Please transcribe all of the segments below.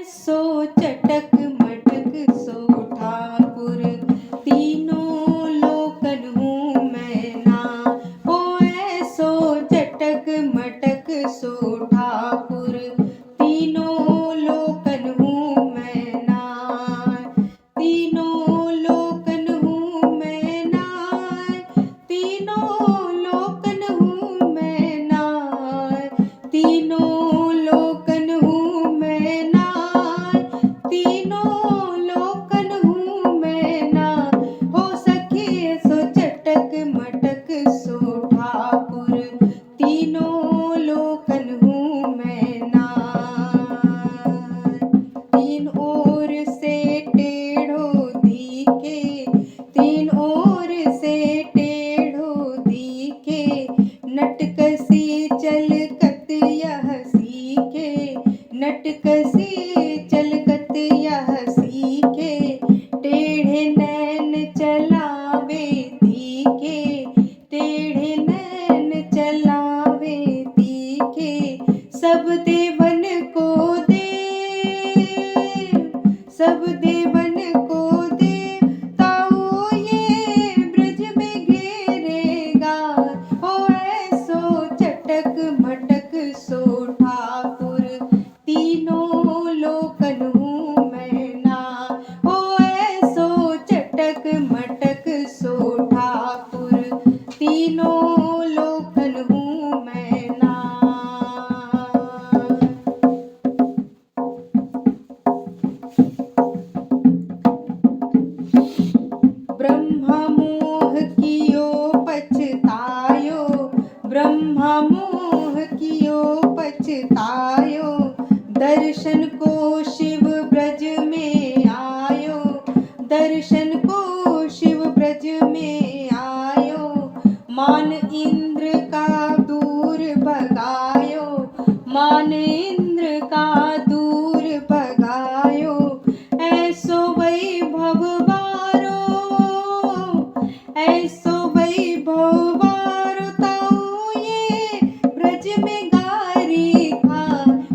ऐसो चटक मटक सो ठाकुर, तीनों लोकन हूँ मैं ना। हो ऐसो चटक मटक सो ठाकुर, तीनों लोकन हूँ मैं ना। तीनों लोकन हूँ मैं ना, तीनों लोकन हूँ मैं ना, तीनों लोकन हूँ मैं ना, तीनों लोकन हूँ मैं ना। हो सखी सो चटक मटक सो ठाकुर, तीनों लोकन हूँ मैं ना। तीन ओर से टेढ़ो दिखे, तीन ओर से टेढ़ो दिखे, नटकसी चलकत यह सीखे, नटकसी चलकत यह सीखे, टेढ़े नैन चलावे तीखे, टेढ़े नैन चलावे तीखे, सब देवन को दे, सब देवन को दे, ताऊ ये ब्रज में घेरेगा। हो ऐसो चटक मटक सो ठाकुर, तीनों लोकन हूँ मैं ना। हो ऐसो चटक मटक सो ठाकुर, तीनों लोकन हूँ मैं ना। ब्रह्म मोह कियो पछतायो, ब्रह्म मोह कियो पछतायो, दर्शन को शिव ब्रज में आयो, दर्शन को शिव ब्रज में आयो, मान इंद्र का दूर भगायो, मान इंद्र का दूर भगायो, ऐसो वैभव वारो, ऐसो वैभव वारो, ताऊ ये ब्रज में गारी खा।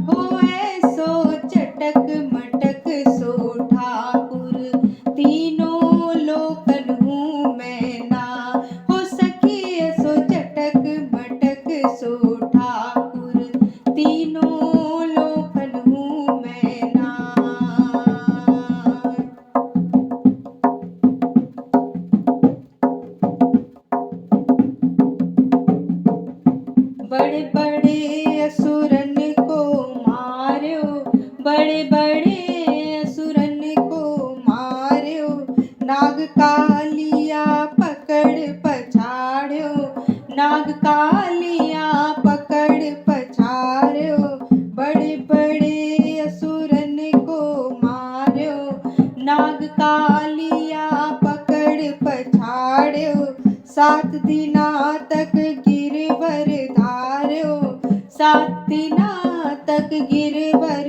हो ऐसो चटक मटक सो ठाकुर, तीनों लोकन हूँ मैं ना। हो सखी ऐसो चटक मटक सो ठाकुर, तीनों लोकन हूँ मैं ना। बड़े बड़े असुरन को मार्यो, बड़े बड़े असुरन को मार्यो, नाग कालिया पकड़ पछाड़्यो, नाग कालिया पकड़ पछाड़्यो, बड़े बड़े असुरन को मार्यो, नाग कालिया पकड़ पछाड़्यो, 7 दिना तक गिरवर धार्यो, 7 दिना तक गिरवर